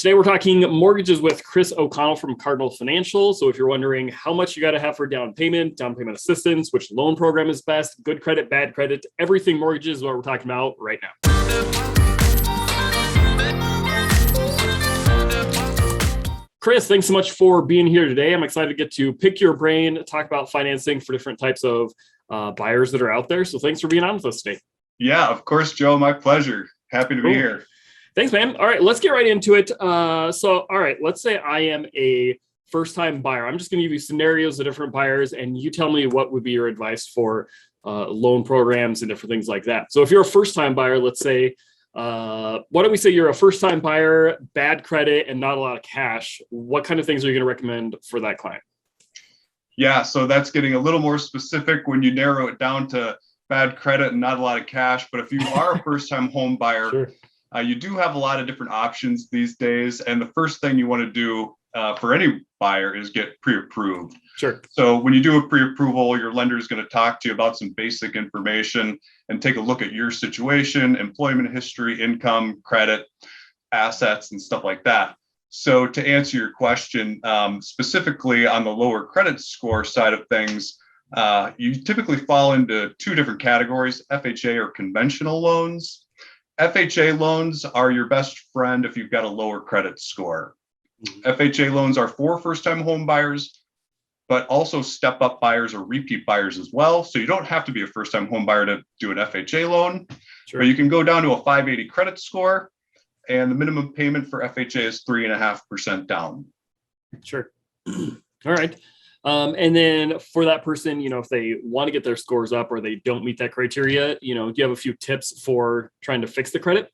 Today we're talking mortgages with Chris O'Connell from Cardinal Financial. So if you're wondering how much you got to have for down payment assistance, which loan program is best, good credit, bad credit, everything mortgages is what we're talking about right now. Chris, thanks so much for being here today. I'm excited to get to pick your brain, talk about financing for different types of buyers that are out there. So thanks for being on with us today. Yeah, of course, Joe. My pleasure. Happy to be here. Thanks, man. All right, let's get right into it. All right, let's say I am a first-time buyer. I'm just going to give you scenarios of different buyers, and you tell me what would be your advice for loan programs and different things like that. So if you're a first-time buyer, let's say, why don't we say you're a first-time buyer, bad credit, and not a lot of cash. What kind of things are you going to recommend for that client? Yeah, so that's getting a little more specific when you narrow it down to bad credit and not a lot of cash. But if you are a first-time home buyer, Sure. You do have a lot of different options these days. And the first thing you want to do for any buyer is get pre-approved. Sure. So when you do a pre-approval, your lender is going to talk to you about some basic information and take a look at your situation, employment history, income, credit, assets, and stuff like that. So to answer your question, specifically on the lower credit score side of things, you typically fall into two different categories, FHA or conventional loans. FHA loans are your best friend if you've got a lower credit score. FHA loans are for first-time home buyers, but also step-up buyers or repeat buyers as well. So you don't have to be a first-time home buyer to do an FHA loan, Sure. but you can go down to a 580 credit score, and the minimum payment for FHA is 3.5% down. Sure. All right. And then for that person, if they want to get their scores up or they don't meet that criteria, do you have a few tips for trying to fix the credit?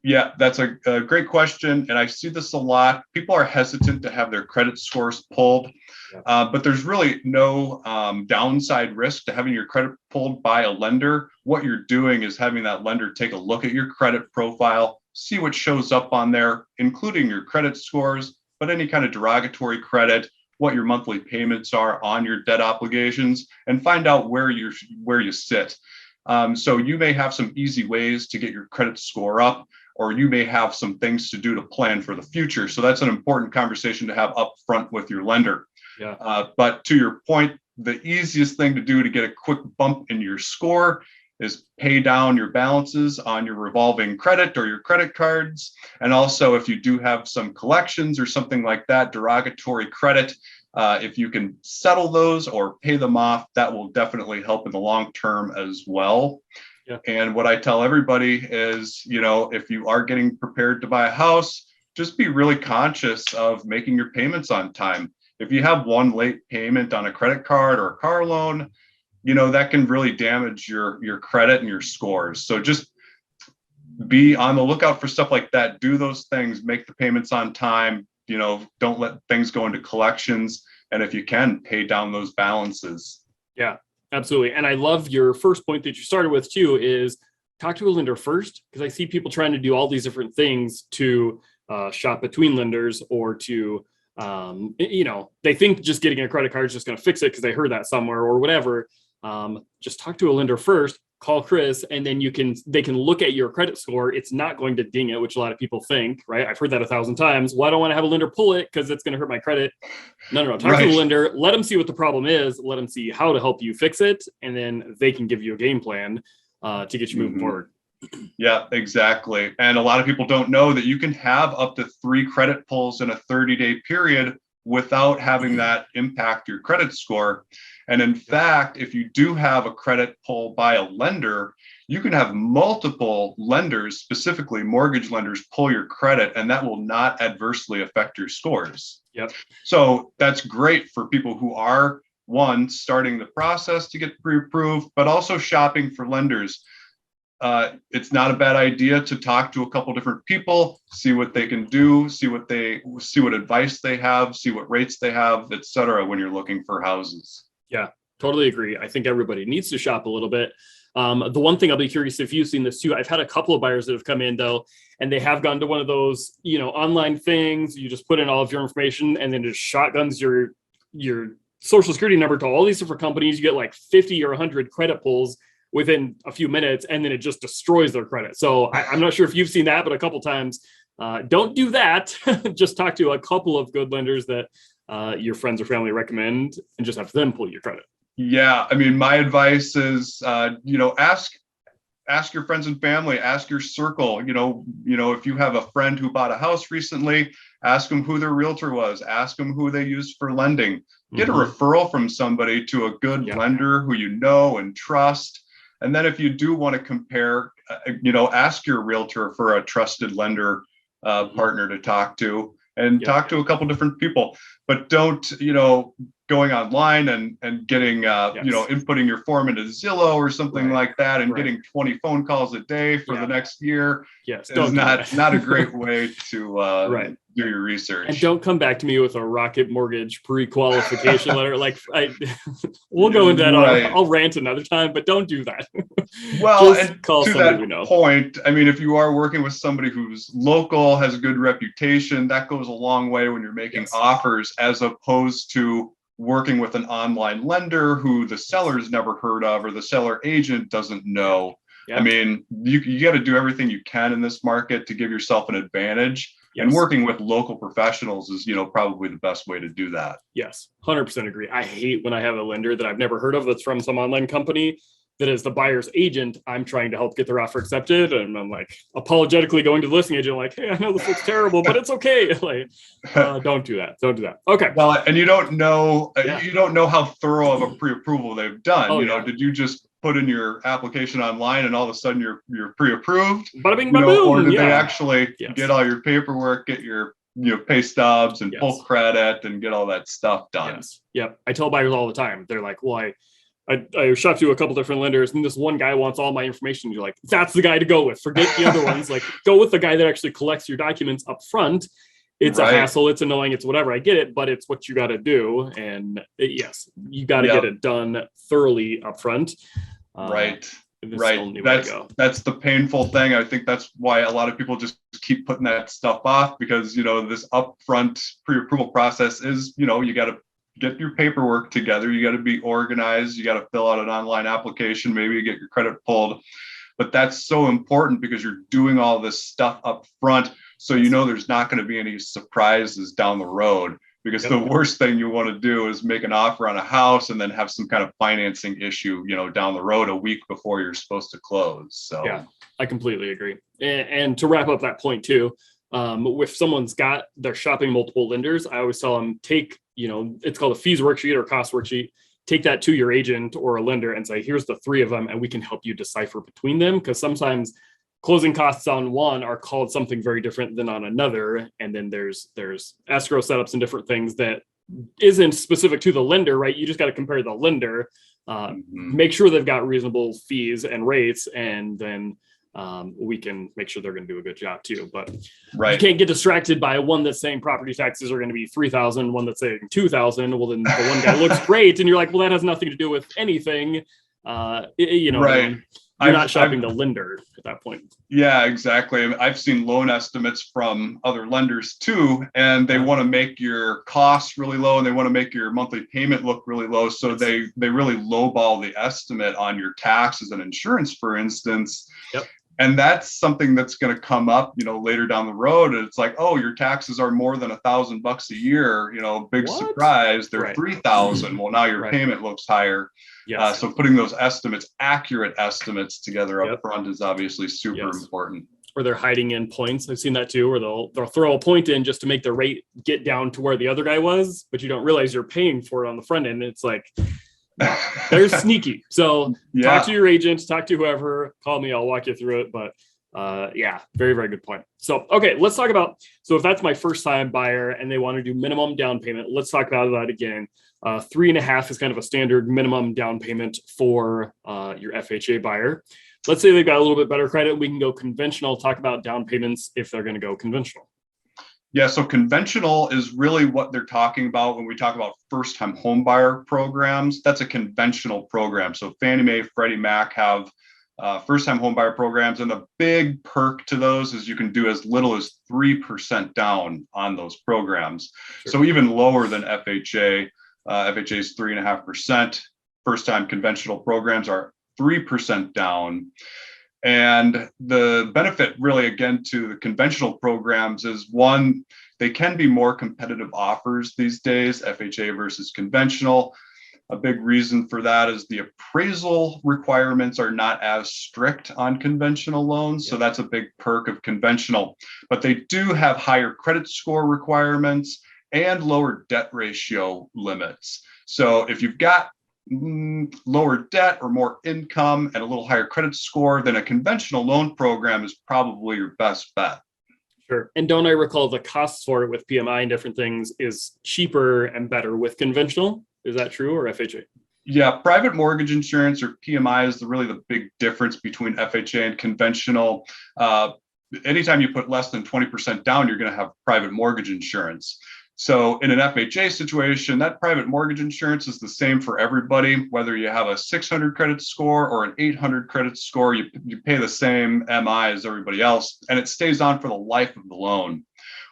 Yeah, that's a great question. And I see this a lot. People are hesitant to have their credit scores pulled, but there's really no downside risk to having your credit pulled by a lender. What you're doing is having that lender take a look at your credit profile, see what shows up on there, including your credit scores, but any kind of derogatory credit, what your monthly payments are on your debt obligations, and find out where you sit. So you may have some easy ways to get your credit score up, or you may have some things to do to plan for the future. So that's an important conversation to have up front with your lender. Yeah. But to your point, the easiest thing to do to get a quick bump in your score is pay down your balances on your revolving credit or your credit cards. And also, if you do have some collections or something like that, derogatory credit, if you can settle those or pay them off, that will definitely help in the long term as well. Yeah. And what I tell everybody is, if you are getting prepared to buy a house, just be really conscious of making your payments on time. If you have one late payment on a credit card or a car loan, that can really damage your credit and your scores. So just be on the lookout for stuff like that. Do those things, make the payments on time, don't let things go into collections. And if you can, pay down those balances. Yeah, absolutely. And I love your first point that you started with too, is talk to a lender first, because I see people trying to do all these different things to shop between lenders or to, they think just getting a credit card is just going to fix it because they heard that somewhere or whatever. Just talk to a lender first, call Chris, and then they can look at your credit score. It's not going to ding it, which a lot of people think, right? I've heard that 1,000 times. Well, I don't want to have a lender pull it because it's going to hurt my credit. No. Talk to the lender, let them see what the problem is, let them see how to help you fix it, and then they can give you a game plan to get you moving forward. Yeah, exactly. And a lot of people don't know that you can have up to 3 credit pulls in a 30-day period without having that impact your credit score. And in fact, if you do have a credit pull by a lender, you can have multiple lenders, specifically mortgage lenders, pull your credit, and that will not adversely affect your scores. Yep. So that's great for people who are, one, starting the process to get pre-approved, but also shopping for lenders. It's not a bad idea to talk to a couple different people, see what they can do, see what advice they have, see what rates they have, et cetera, when you're looking for houses. Yeah, totally agree. I think everybody needs to shop a little bit. The one thing I'll be curious if you've seen this too, I've had a couple of buyers that have come in though, and they have gone to one of those, online things. You just put in all of your information and then just shotguns your social security number to all these different companies. You get like 50 or 100 credit pulls within a few minutes, and then it just destroys their credit. So I'm not sure if you've seen that, but a couple times Don't do that. Just talk to a couple of good lenders that your friends or family recommend, and just have them pull your credit. Yeah, I mean, my advice is, ask your friends and family, ask your circle. If you have a friend who bought a house recently, ask them who their realtor was, ask them who they used for lending. Get a referral from somebody to a good lender who you know and trust. And then if you do want to compare, ask your realtor for a trusted lender partner to talk to, and talk to a couple different people. But don't, going online and getting, inputting your form into Zillow or something like that, and getting 20 phone calls a day for the next year is not a great way to do your research. And don't come back to me with a Rocket Mortgage pre-qualification letter. We'll go into that. I'll rant another time, but don't do that. Well, and to that point, I mean, if you are working with somebody who's local, has a good reputation, that goes a long way when you're making offers, as opposed to working with an online lender who the seller's never heard of or the seller agent doesn't know. I mean, you got to do everything you can in this market to give yourself an advantage. And working with local professionals is, probably the best way to do that. Yes, 100% agree. I hate when I have a lender that I've never heard of that's from some online company that is the buyer's agent. I'm trying to help get their offer accepted, and I'm apologetically going to the listing agent hey, I know this looks terrible, but it's okay. Don't do that. Don't do that. Okay. Well, and you don't know how thorough of a pre-approval they've done. Did you just put in your application online and all of a sudden you're pre-approved? Bada bing, bada boom. Or did they actually get all your paperwork, get your pay stubs and pull credit and get all that stuff done? Yep. I tell buyers all the time. They're like, well, I shopped to a couple different lenders, and this one guy wants all my information. You're like, that's the guy to go with. Forget the other ones. Go with the guy that actually collects your documents up front. It's a hassle. It's annoying. It's whatever. I get it, but it's what you got to do. And you got to get it done thoroughly up front. Right. That's the painful thing. I think that's why a lot of people just keep putting that stuff off, because, this upfront pre-approval process is, you got to get your paperwork together. You got to be organized. You got to fill out an online application, maybe get your credit pulled. But that's so important because you're doing all this stuff up front. So, there's not going to be any surprises down the road, because the worst thing you want to do is make an offer on a house and then have some kind of financing issue, down the road a week before you're supposed to close. So yeah, I completely agree. And to wrap up that point too, if someone's they're shopping multiple lenders, I always tell them, take, it's called a fees worksheet or cost worksheet. Take that to your agent or a lender and say, here's the three of them, and we can help you decipher between them. Because sometimes closing costs on one are called something very different than on another. And then there's escrow setups and different things that isn't specific to the lender, right? You just got to compare the lender, make sure they've got reasonable fees and rates, and then we can make sure they're going to do a good job too. But you can't get distracted by one that's saying property taxes are going to be $3,000, one that's saying $2,000. Well, then the one guy looks great, and you're like, well, that has nothing to do with anything. You're not shopping the lender at that point. Yeah, exactly. I've seen loan estimates from other lenders too, and they want to make your costs really low, and they want to make your monthly payment look really low. So they really lowball the estimate on your taxes and insurance, for instance. And that's something that's going to come up, later down the road. And it's like, oh, your taxes are more than $1,000 a year. Big surprise. They're $3,000. Well, now your payment looks higher. So putting those accurate estimates together up front is obviously super important. Or they're hiding in points. I've seen that too, where they'll throw a point in just to make the rate get down to where the other guy was, but you don't realize you're paying for it on the front end. It's like, they're sneaky. So talk to your agent, talk to whoever, call me, I'll walk you through it. But very, very good point. So, okay, let's talk about, so if that's my first time buyer and they want to do minimum down payment, let's talk about that again. 3.5 is kind of a standard minimum down payment for your FHA buyer. Let's say they've got a little bit better credit. We can go conventional, talk about down payments if they're going to go conventional. Yeah, so conventional is really what they're talking about when we talk about first-time home buyer programs. That's a conventional program. So Fannie Mae, Freddie Mac have first-time home buyer programs, and the big perk to those is you can do as little as 3% down on those programs. So even lower than FHA. FHA is 3.5%. First-time conventional programs are 3% down. And the benefit really, again, to the conventional programs is one, they can be more competitive offers these days, FHA versus conventional. A big reason for that is the appraisal requirements are not as strict on conventional loans. So that's a big perk of conventional, but they do have higher credit score requirements and lower debt ratio limits. So if you've got lower debt or more income and a little higher credit score, then a conventional loan program is probably your best bet. Sure. And don't I recall the costs for it with PMI and different things is cheaper and better with conventional? Is that true, or FHA? Yeah, private mortgage insurance, or PMI, is really the big difference between FHA and conventional. Anytime you put less than 20% down, you're going to have private mortgage insurance. So in an FHA situation, that private mortgage insurance is the same for everybody, whether you have a 600 credit score or an 800 credit score, you pay the same MI as everybody else, and it stays on for the life of the loan.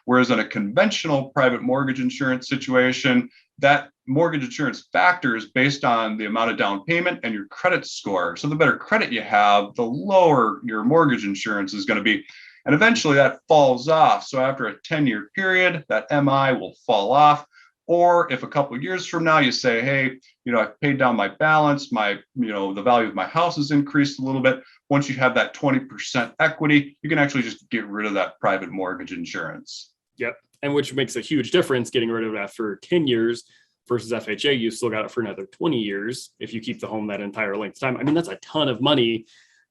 Whereas in a conventional private mortgage insurance situation, that mortgage insurance factor is based on the amount of down payment and your credit score. So the better credit you have, the lower your mortgage insurance is going to be. And eventually that falls off. So after a 10-year period, that MI will fall off. Or if a couple of years from now you say, hey, I've paid down my balance, the value of my house has increased a little bit. Once you have that 20% equity, you can actually just get rid of that private mortgage insurance. Yep. And which makes a huge difference getting rid of it after 10 years versus FHA. You still got it for another 20 years if you keep the home that entire length of time. I mean, that's a ton of money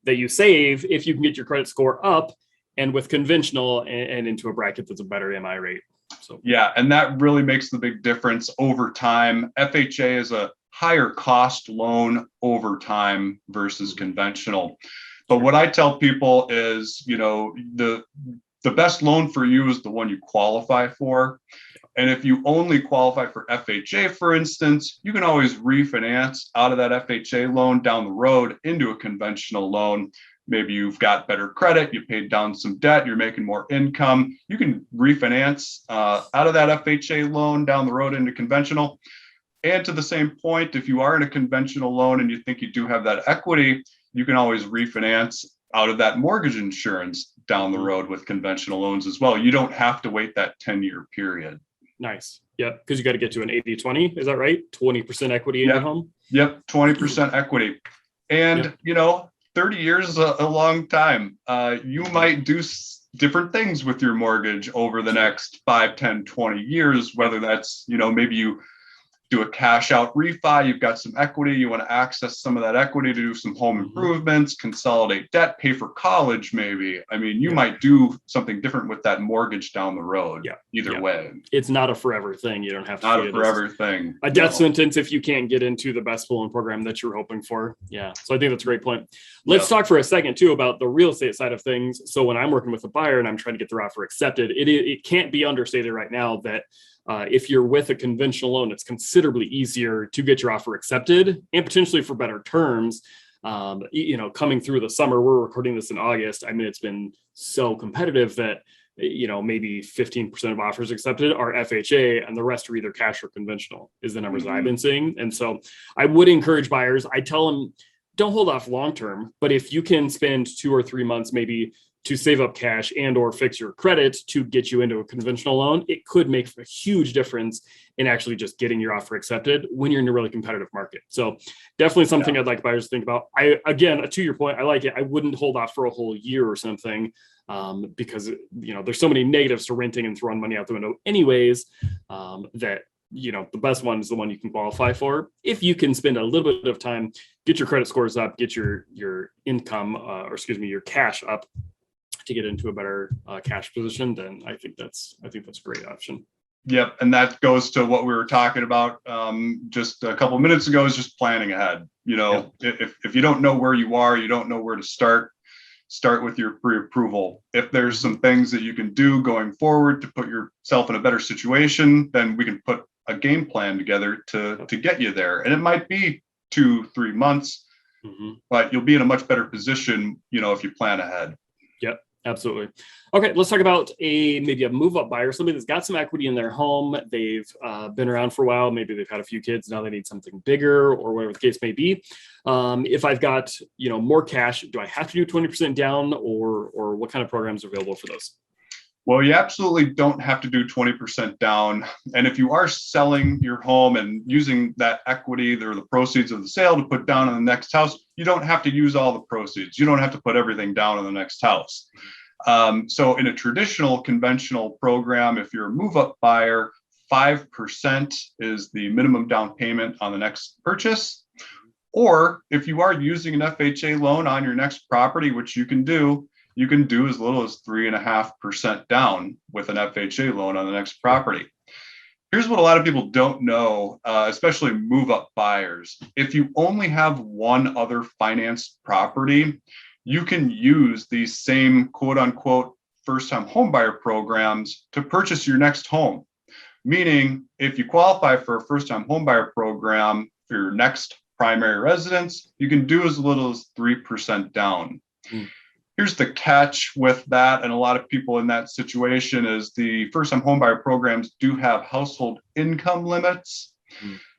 that you save if you can get your credit score up and with conventional and into a bracket that's a better MI rate. So yeah, and that really makes the big difference over time. FHA is a higher cost loan over time versus conventional. But what I tell people is, the best loan for you is the one you qualify for. And if you only qualify for FHA, for instance, you can always refinance out of that FHA loan down the road into a conventional loan. Maybe you've got better credit, you paid down some debt, you're making more income. You can refinance out of that FHA loan down the road into conventional. And to the same point, if you are in a conventional loan and you think you do have that equity, you can always refinance out of that mortgage insurance down the road with conventional loans as well. You don't have to wait that 10-year period. Nice. Yep. Because you got to get to an 80-20. Is that right? 20% equity in your home? Yep. 20% equity. And, 30 years is a long time. You might do different things with your mortgage over the next 5, 10, 20 years, whether that's, maybe you do a cash out refi, you've got some equity, you want to access some of that equity to do some home improvements, consolidate debt, pay for college, maybe. I mean, you might do something different with that mortgage down the road. Either way. It's not a forever thing. You don't have to. Not a forever thing. A death sentence if you can't get into the best loan program that you're hoping for. Yeah. So I think that's a great point. Let's talk for a second too about the real estate side of things. So when I'm working with a buyer and I'm trying to get their offer accepted, it can't be understated right now that if you're with a conventional loan, it's considerably easier to get your offer accepted and potentially for better terms. Coming through the summer, we're recording this in August. I mean, it's been so competitive that, maybe 15% of offers accepted are FHA and the rest are either cash or conventional is the numbers that I've been seeing. And so I would encourage buyers. I tell them, don't hold off long-term, but if you can spend 2 or 3 months, maybe to save up cash and or fix your credit to get you into a conventional loan, it could make a huge difference in actually just getting your offer accepted when you're in a really competitive market. So definitely something I'd like buyers to think about. Again, to your point, I like it. I wouldn't hold off for a whole year or something because, there's so many negatives to renting and throwing money out the window anyways, that, the best one is the one you can qualify for. If you can spend a little bit of time, get your credit scores up, get your income, your cash up, to get into a better cash position, then I think that's a great option. Yep. And that goes to what we were talking about just a couple of minutes ago, is just planning ahead. If you don't know where you are, you don't know where to start with your pre-approval. If there's some things that you can do going forward to put yourself in a better situation, then we can put a game plan together to get you there. And it might be 2-3 months, but you'll be in a much better position, if you plan ahead. Yep. Absolutely. Okay, let's talk about maybe a move-up buyer, somebody that's got some equity in their home. They've been around for a while. Maybe they've had a few kids. Now they need something bigger, or whatever the case may be. If I've got more cash, do I have to do 20% down, or what kind of programs are available for those? Well, you absolutely don't have to do 20% down. And if you are selling your home and using that equity or the proceeds of the sale to put down on the next house, you don't have to use all the proceeds. You don't have to put everything down on the next house. So in a traditional conventional program, if you're a move-up buyer, 5% is the minimum down payment on the next purchase. Or if you are using an FHA loan on your next property, which you can do as little as 3.5% down with an FHA loan on the next property. Here's what a lot of people don't know, especially move-up buyers. If you only have one other financed property, you can use these same quote unquote first-time homebuyer programs to purchase your next home. Meaning, if you qualify for a first-time homebuyer program for your next primary residence, you can do as little as 3% down. Here's the catch with that, and a lot of people in that situation is the first-time homebuyer programs do have household income limits.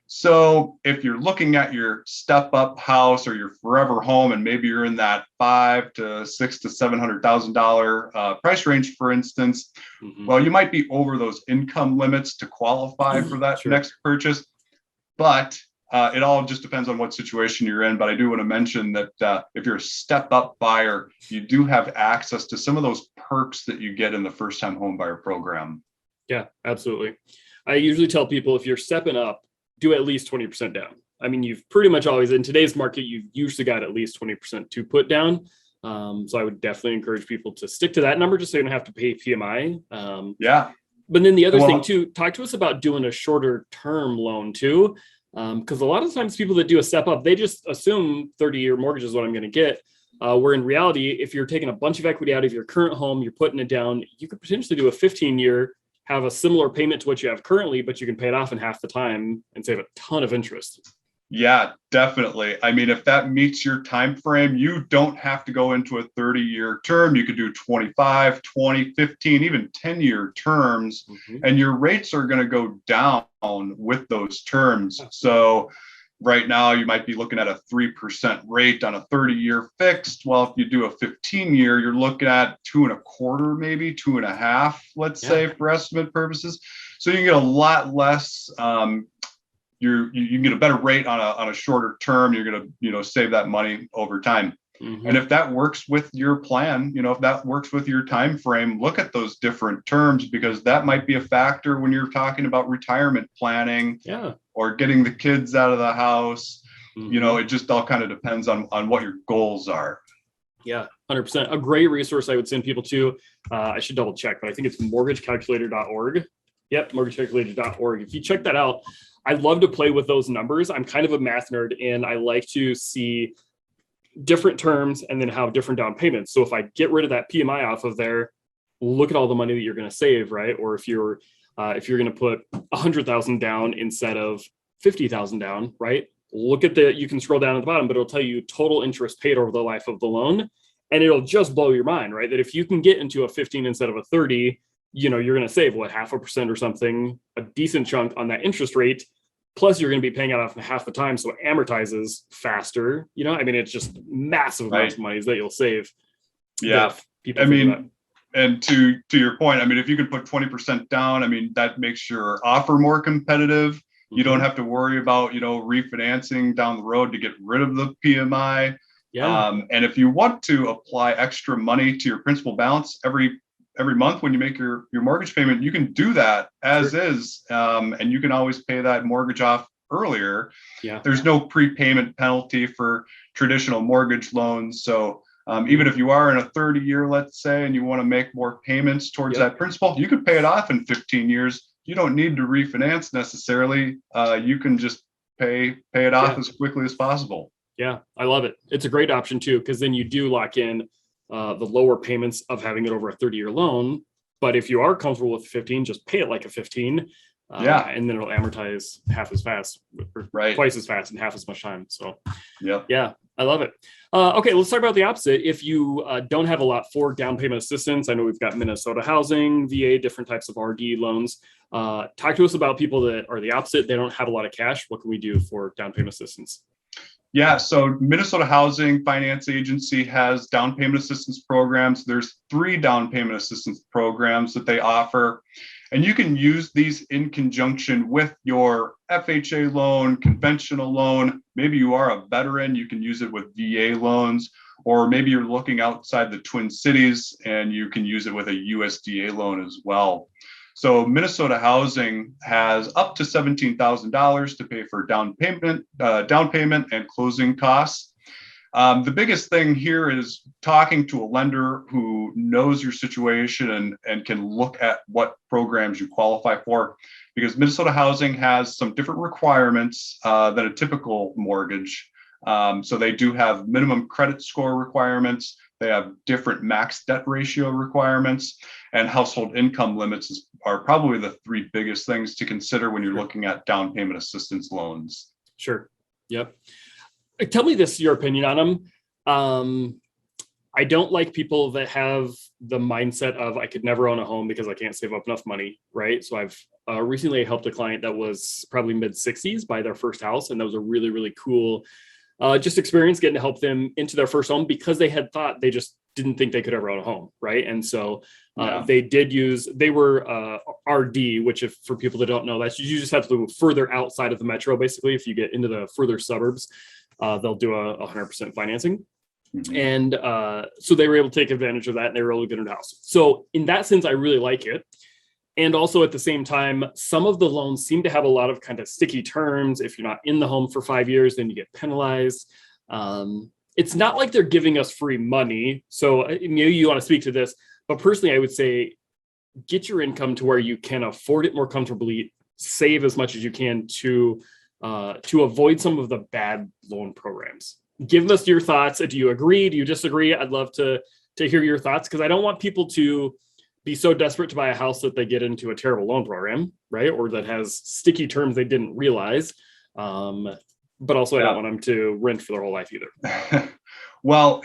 So if you're looking at your step-up house or your forever home, and maybe you're in that $500,000 to $600,000 to $700,000 price range, for instance, well, you might be over those income limits to qualify for that next purchase, but it all just depends on what situation you're in. But I do want to mention that if you're a step-up buyer, you do have access to some of those perks that you get in the first-time home buyer program. Yeah, absolutely. I usually tell people if you're stepping up, do at least 20% down. I mean, you've pretty much always, in today's market, you've usually got at least 20% to put down. So I would definitely encourage people to stick to that number just so you don't have to pay PMI. Yeah. But then the other thing too, talk to us about doing a shorter term loan too. Because a lot of times people that do a step up, they just assume 30-year mortgage is what I'm going to get. Where in reality, if you're taking a bunch of equity out of your current home, you're putting it down, you could potentially do a 15-year, have a similar payment to what you have currently, but you can pay it off in half the time and save a ton of interest. Yeah, definitely. I mean, if that meets your time frame, you don't have to go into a 30-year term. You could do 25, 20, 15, even 10-year terms, and your rates are going to go down with those terms. So right now you might be looking at a 3% rate on a 30-year fixed. Well, if you do a 15-year, you're looking at 2.25, maybe 2.5, let's say, for estimate purposes. So you can get a lot less. You can get a better rate on a shorter term. You're going to save that money over time. And if that works with your plan, if that works with your time frame, look at those different terms, because that might be a factor when you're talking about retirement planning or getting the kids out of the house. It just all kind of depends on what your goals are. Yeah, 100%. A great resource I would send people to, I should double check, but I think it's mortgagecalculator.org. Yep, mortgagecalculator.org. If you check that out, I love to play with those numbers. I'm kind of a math nerd, and I like to see different terms and then have different down payments. So if I get rid of that PMI off of there, look at all the money that you're going to save, right? Or if you're going to put 100,000 down instead of 50,000 down, right? Look at you can scroll down at the bottom, but it'll tell you total interest paid over the life of the loan. And it'll just blow your mind, right? That if you can get into a 15 instead of a 30, you're going to save 0.5% or something, a decent chunk on that interest rate. Plus, you're going to be paying it off in half the time, so it amortizes faster. I mean, it's just massive amounts of money that you'll save. Yeah, I mean, and to your point, I mean, if you can put 20% down, I mean, that makes your offer more competitive. You don't have to worry about, refinancing down the road to get rid of the PMI. And if you want to apply extra money to your principal balance every month when you make your mortgage payment, you can do that as is, and you can always pay that mortgage off earlier. There's no prepayment penalty for traditional mortgage loans. So even if you are in a 30-year, let's say, and you want to make more payments towards that principal, you could pay it off in 15 years. You don't need to refinance necessarily. You can just pay it off as quickly as possible. Yeah, I love it. It's a great option too, because then you do lock in the lower payments of having it over a 30-year loan. But if you are comfortable with 15, just pay it like a 15. Yeah. And then it'll amortize half as fast, or Right. twice as fast in half as much time. So Yep. yeah, I love it. Okay, let's talk about the opposite. If you don't have a lot for down payment assistance, I know we've got Minnesota housing, VA, different types of RD loans. Talk to us about people that are the opposite. They don't have a lot of cash. What can we do for down payment assistance? Yeah, so Minnesota Housing Finance Agency has down payment assistance programs. There's 3 down payment assistance programs that they offer. And you can use these in conjunction with your FHA loan, conventional loan. Maybe you are a veteran, you can use it with VA loans, or maybe you're looking outside the Twin Cities and you can use it with a USDA loan as well. So Minnesota Housing has up to $17,000 to pay for down payment and closing costs. The biggest thing here is talking to a lender who knows your situation and can look at what programs you qualify for, because Minnesota Housing has some different requirements than a typical mortgage. So they do have minimum credit score requirements. They have different max debt ratio requirements, and household income limits are probably the 3 biggest things to consider when you're looking at down payment assistance loans. Sure. Yep. Tell me this, your opinion on them. I don't like people that have the mindset of I could never own a home because I can't save up enough money, right? So I've recently helped a client that was probably mid-60s buy their first house, and that was a really, really cool just experience getting to help them into their first home, because they had thought they just didn't think they could ever own a home, right? And so they were RD, which, if for people that don't know, that's you just have to move further outside of the metro. Basically, if you get into the further suburbs, they'll do a 100% financing. Mm-hmm. And so they were able to take advantage of that, and they were able to get into a house. So in that sense, I really like it. And also at the same time, some of the loans seem to have a lot of kind of sticky terms. If you're not in the home for 5 years, then you get penalized. It's not like they're giving us free money. So maybe you want to speak to this, but personally, I would say get your income to where you can afford it more comfortably, save as much as you can to avoid some of the bad loan programs. Give us your thoughts. Do you agree? Do you disagree? I'd love to hear your thoughts, because I don't want people to be so desperate to buy a house that they get into a terrible loan program, right? Or that has sticky terms they didn't realize. But also I don't want them to rent for their whole life either. Well,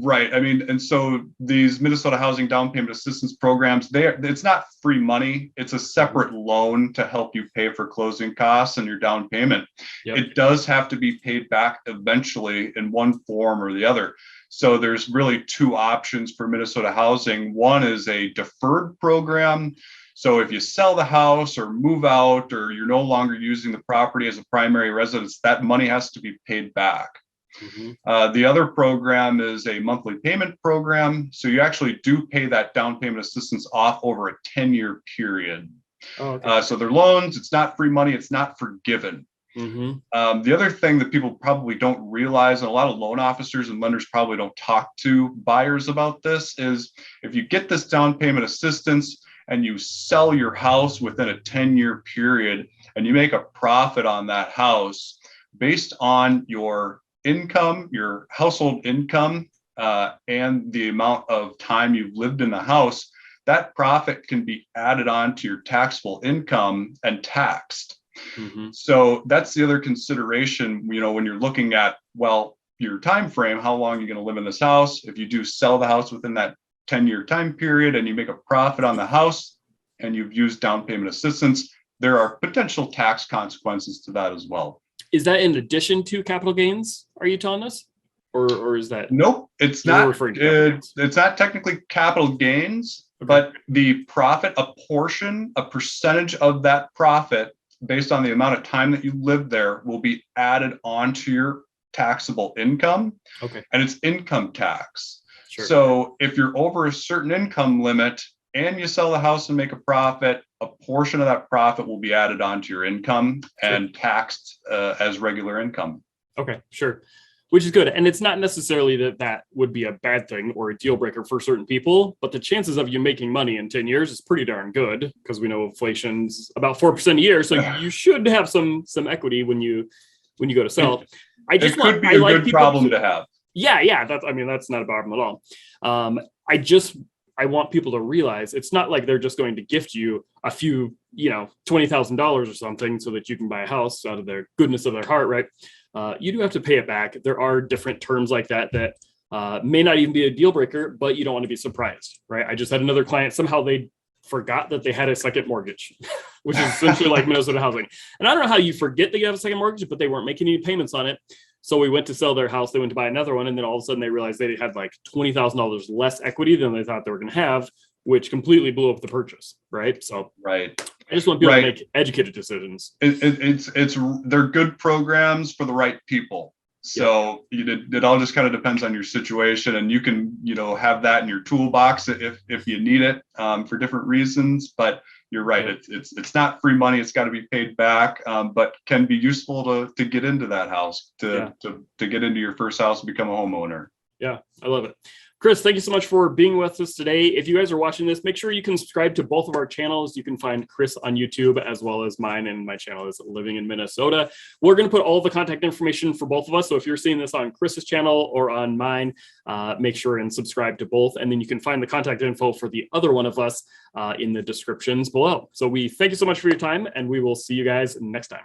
right. I mean, and so these Minnesota Housing Down Payment Assistance Programs, it's not free money. It's a separate loan to help you pay for closing costs and your down payment. Yep. It does have to be paid back eventually in one form or the other. So there's really 2 options for Minnesota Housing. One is a deferred program. So if you sell the house or move out, or you're no longer using the property as a primary residence, that money has to be paid back. Mm-hmm. The other program is a monthly payment program. So you actually do pay that down payment assistance off over a 10-year period. Oh, okay. So they're loans. It's not free money. It's not forgiven. Mm-hmm. The other thing that people probably don't realize, and a lot of loan officers and lenders probably don't talk to buyers about this, is if you get this down payment assistance and you sell your house within a 10-year period and you make a profit on that house based on your income, your household income, and the amount of time you've lived in the house, that profit can be added on to your taxable income and taxed. Mm-hmm. So that's the other consideration, when you're looking at, your time frame, how long you're going to live in this house. If you do sell the house within that 10-year time period and you make a profit on the house and you've used down payment assistance, there are potential tax consequences to that as well. Is that in addition to capital gains? Are you telling us? Or is that? Nope, it's not. It's not technically capital gains, okay. But the profit, a percentage of that profit based on the amount of time that you lived there will be added onto your taxable income. Okay. And it's income tax. Sure. So if you're over a certain income limit and you sell the house and make a profit, a portion of that profit will be added onto your income and taxed as regular income. Okay, sure. Which is good. And it's not necessarily that would be a bad thing or a deal breaker for certain people, but the chances of you making money in 10 years is pretty darn good, because we know inflation's about 4% a year. So you should have some equity when you go to sell. It could be a good problem to have. Yeah. That's not a problem at all. I want people to realize it's not like they're just going to gift you a few $20,000 or something so that you can buy a house out of their goodness of their heart, right? You do have to pay it back. There are different terms like that may not even be a deal breaker, but you don't want to be surprised, right? I just had another client, somehow they forgot that they had a second mortgage, which is essentially like Minnesota housing. And I don't know how you forget that you have a second mortgage, but they weren't making any payments on it. So we went to sell their house. They went to buy another one. And then all of a sudden they realized they had like $20,000 less equity than they thought they were going to have, which completely blew up the purchase. Right. So right. I just want people to make educated decisions. They're good programs for the right people. So it all just kind of depends on your situation, and you can, have that in your toolbox if you need it for different reasons. But you're right. It's not free money. It's got to be paid back, but can be useful to get into that house, to get into your first house and become a homeowner. Yeah, I love it. Chris, thank you so much for being with us today. If you guys are watching this, make sure you can subscribe to both of our channels. You can find Chris on YouTube as well as mine, and my channel is Living in Minnesota. We're going to put all the contact information for both of us. So if you're seeing this on Chris's channel or on mine, make sure and subscribe to both. And then you can find the contact info for the other one of us in the descriptions below. So we thank you so much for your time, and we will see you guys next time.